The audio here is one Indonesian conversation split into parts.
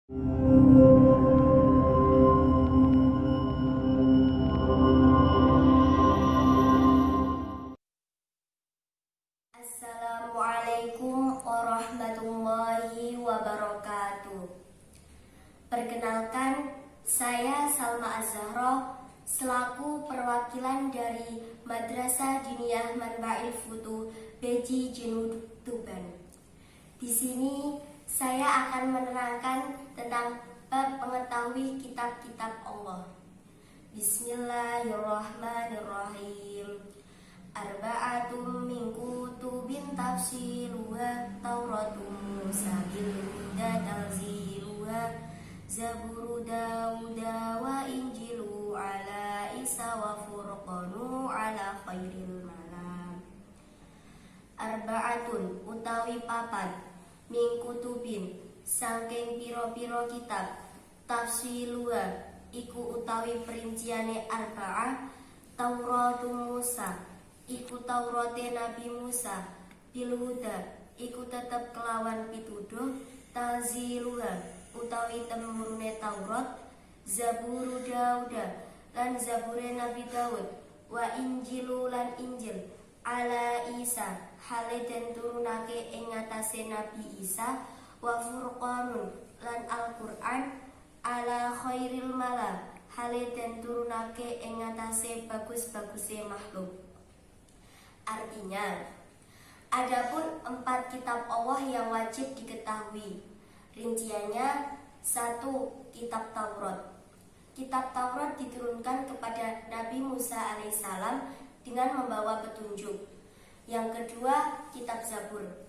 Assalamualaikum warahmatullahi wabarakatuh. Perkenalkan, saya Salma Az-Zahra selaku perwakilan dari Madrasah Diniyah Manba'il Futuh Beji Jenuh Tuban. Di sini saya akan menerangkan tentang bab mengetahui kitab-kitab Allah. Bismillahirrahmanirrahim. Arba'atum min kutubin tafsiruha Tauratum Musa bil huda tanziluha Zaburu Dawuda wa Injilu ala Isa wa Furqanu ala khairil malam. Arba'atun utawi papat min kutubin saking piro-piro kitab tafsiluha iku utawi perinciane arba'ah Tauratum Musa iku Taurate Nabi Musa bil huda iku tetep kelawan pituduh tanziluha utawi temurune Taurat Zaburu Dauda lan Zabure Nabi Daud wa Injilu lan Injil ala Isa hale den turunake ing ngatasé Nabi Isa wa Furqanun lan Al-Qur'an ala khairil mala hale den turunake ing ngatasé bagus-baguse makhluk. Artinya, adapun 4 kitab Allah yang wajib diketahui. Rinciannya: 1. Kitab Taurat. Kitab Taurat diturunkan kepada Nabi Musa alaihissalam dengan membawa petunjuk. Yang kedua, Kitab Zabur.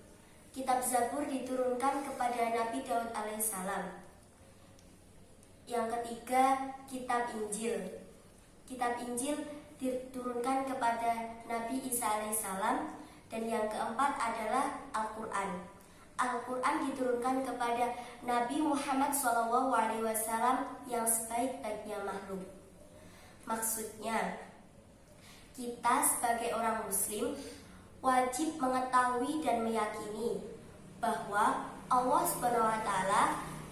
Kitab Zabur diturunkan kepada Nabi Daud alaihissalam. Yang ketiga, Kitab Injil. Kitab Injil diturunkan kepada Nabi Isa alaihissalam. Dan yang keempat adalah Al-Quran. Al-Quran diturunkan kepada Nabi Muhammad SAW yang sebaik-baiknya makhluk. Maksudnya, kita sebagai orang muslim wajib mengetahui dan meyakini bahwa Allah SWT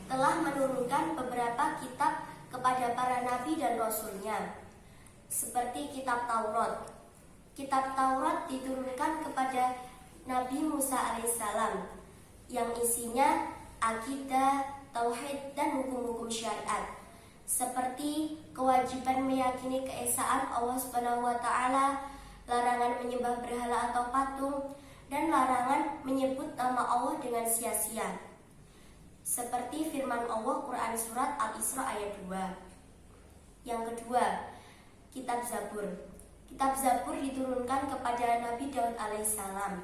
telah menurunkan beberapa kitab kepada para nabi dan rasulnya, seperti kitab Taurat. Kitab Taurat diturunkan kepada Nabi Musa alaihissalam yang isinya akidah, tauhid, dan hukum-hukum syariat, seperti kewajiban meyakini keesaan Allah SWT, larangan menyembah berhala atau patung, dan larangan menyebut nama Allah dengan sia-sia, seperti firman Allah Quran Surat Al-Isra ayat 2. Yang kedua, Kitab Zabur. Kitab Zabur diturunkan kepada Nabi Daud alaihissalam.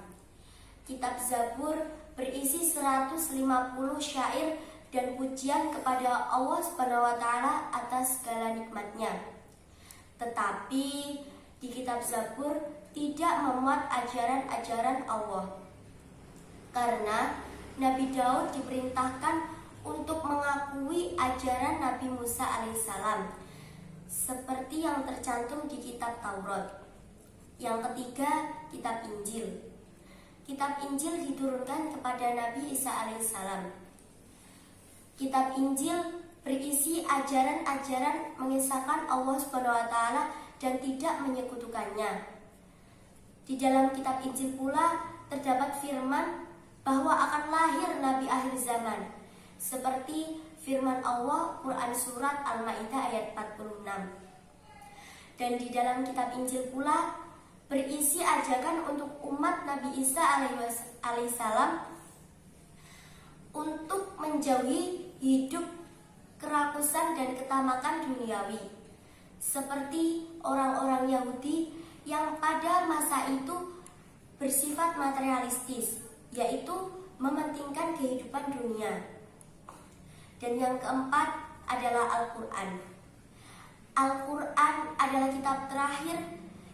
Kitab Zabur berisi 150 syair dan pujian kepada Allah SWT atas segala nikmatnya. Tetapi di kitab Zabur tidak memuat ajaran-ajaran Allah, karena Nabi Daud diperintahkan untuk mengakui ajaran Nabi Musa alaihissalam, seperti yang tercantum di kitab Taurat. Yang ketiga, Kitab Injil. Kitab Injil diturunkan kepada Nabi Isa alaihissalam. Kitab Injil berisi ajaran-ajaran mengisahkan Allah SWT dan tidak menyekutukannya. Di dalam kitab Injil pula terdapat firman bahwa akan lahir Nabi akhir zaman, seperti firman Allah Quran Surat Al-Ma'idah ayat 46. Dan di dalam kitab Injil pula berisi ajakan untuk umat Nabi Isa alaihissalam untuk menjauhi hidup kerakusan dan ketamakan duniawi, seperti orang-orang Yahudi yang pada masa itu bersifat materialistis, yaitu mementingkan kehidupan dunia. Dan yang keempat adalah Al-Quran. Al-Quran adalah kitab terakhir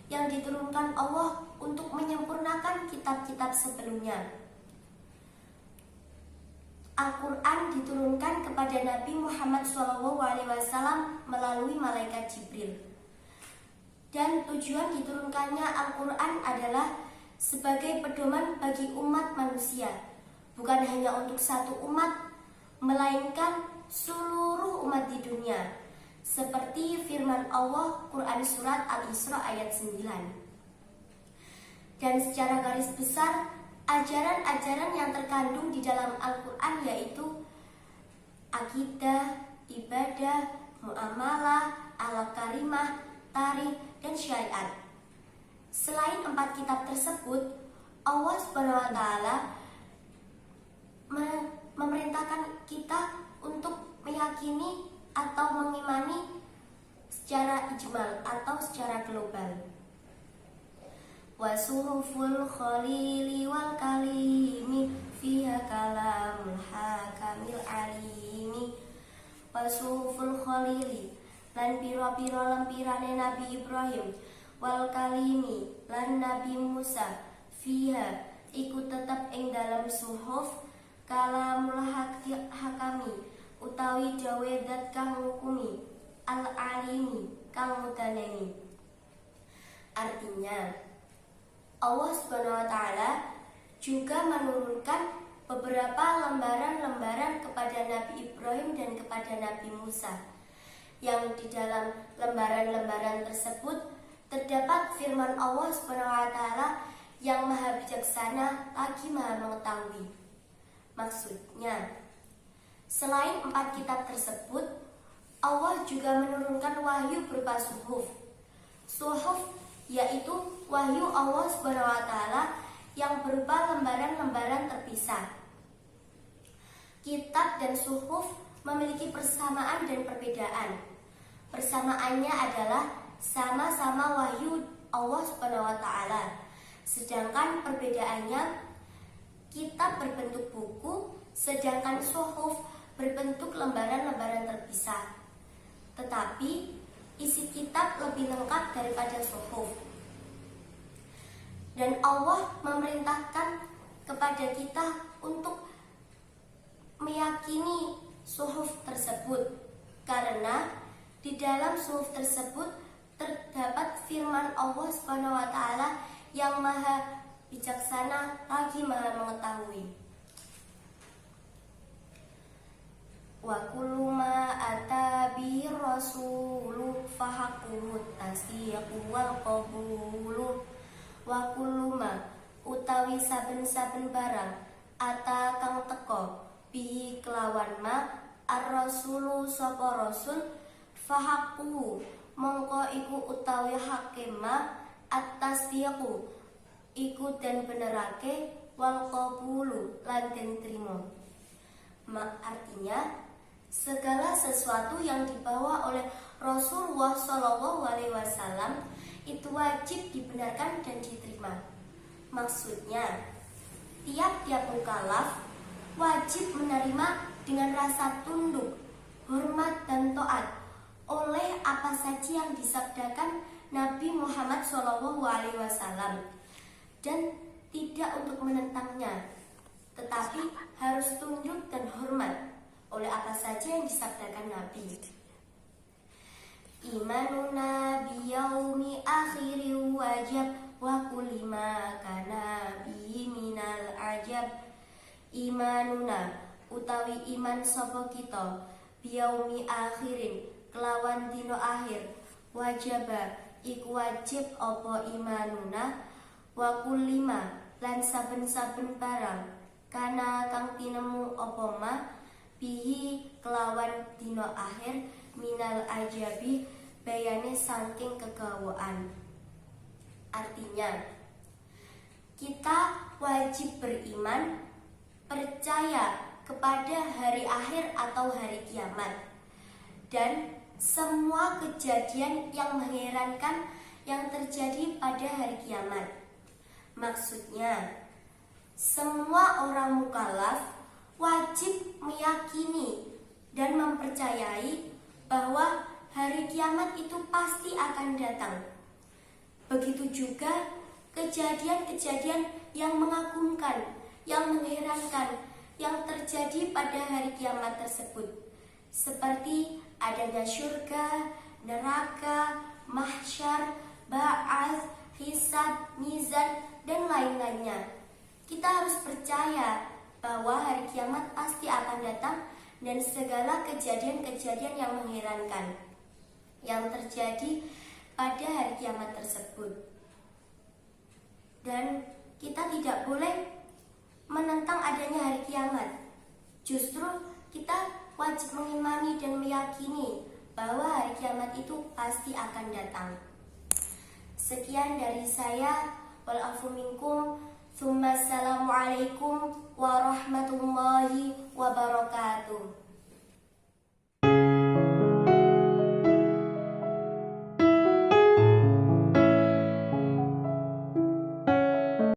yang diturunkan Allah untuk menyempurnakan kitab-kitab sebelumnya. Al-Quran diturunkan kepada Nabi Muhammad SAW melalui malaikat Jibril. Dan tujuan diturunkannya Al-Quran adalah sebagai pedoman bagi umat manusia, bukan hanya untuk satu umat, melainkan seluruh umat di dunia. Seperti firman Allah Quran Surat Al-Isra ayat 9. Dan secara garis besar, ajaran-ajaran yang terkandung di dalam Al-Quran yaitu akidah, ibadah, muamalah, akhlak karimah, tarikh, dan syariat. Selain 4 kitab tersebut, Allah SWT memerintahkan kita untuk meyakini atau mengimani secara ijmal atau secara global. Wa suhuful khalili wal kalimi fiha kalamul hakamil alimi. Wa suhuful khalili lan pira-pira lempirane Nabi Ibrahim, wal kalimi lan Nabi Musa, fiha iku tetep ing dalam suhuf kalamul hakami utawi dawe zat kang ngukumi, al alimi kang mudaneni. Artinya, Allah SWT juga menurunkan beberapa lembaran-lembaran kepada Nabi Ibrahim dan kepada Nabi Musa, yang di dalam lembaran-lembaran tersebut terdapat firman Allah SWT yang maha bijaksana lagi maha mengetahui. Maksudnya, selain 4 kitab tersebut, Allah juga menurunkan wahyu berupa suhuf. Suhuf yaitu wahyu Allah SWT yang berupa lembaran-lembaran terpisah. Kitab dan suhuf memiliki persamaan dan perbedaan. Persamaannya adalah sama-sama wahyu Allah SWT. Sedangkan perbedaannya, kitab berbentuk buku, sedangkan suhuf berbentuk lembaran-lembaran terpisah. Tetapi isi kitab lebih lengkap daripada suhuf. Dan Allah memerintahkan kepada kita untuk meyakini suhuf tersebut, karena di dalam suhuf tersebut terdapat firman Allah SWT yang maha bijaksana lagi maha mengetahui. Wa kullu ma ata bi rasulu fahaqqu tasdiqu wal qabulu. Wa kullu ma utawi saben-saben barang ata kang teka bihi kelawan ma ar-rasulu sapa rasul fahaqqu mongko iku utawi hakim ma at-tasdiqu iku den benerake wal qabulu lan den trima. Artinya, segala sesuatu yang dibawa oleh Rasulullah SAW itu wajib dibenarkan dan diterima. Maksudnya, tiap-tiap mukallaf wajib menerima dengan rasa tunduk, hormat dan taat oleh apa saja yang disabdakan Nabi Muhammad SAW, dan tidak untuk menentangnya, tetapi harus tunduk dan hormat oleh apa saja yang disabdakan Nabi. Imanuna biyaumi akhiri wajib wa kulli ma kana bihi minal ajab. Imanuna utawi iman sapa kita biyaumi akhirin kelawan dina akhir, wajaba iku wajib apa imanuna wa kulli ma lan saben-saben barang kana kang tinemu apa ma bihi kelawan dina akhir minal ajabi bayane saking kegawaan. Artinya, kita wajib beriman, percaya kepada hari akhir atau hari kiamat, dan semua kejadian yang mengherankan yang terjadi pada hari kiamat. Maksudnya, semua orang mukallaf wajib meyakini dan mempercayai bahwa hari kiamat itu pasti akan datang. Begitu juga kejadian-kejadian yang mengagumkan, yang mengherankan, yang terjadi pada hari kiamat tersebut, seperti adanya syurga, neraka, mahsyar, ba'ats, hisab, mizan, dan lain-lainnya. Kita harus percaya bahwa hari kiamat pasti akan datang dan segala kejadian-kejadian yang mengherankan yang terjadi pada hari kiamat tersebut. Dan kita tidak boleh menentang adanya hari kiamat. Justru kita wajib mengimani dan meyakini bahwa hari kiamat itu pasti akan datang. Sekian dari saya. Wal afu minkum. Assalamualaikum warahmatullahi wabarakatuh.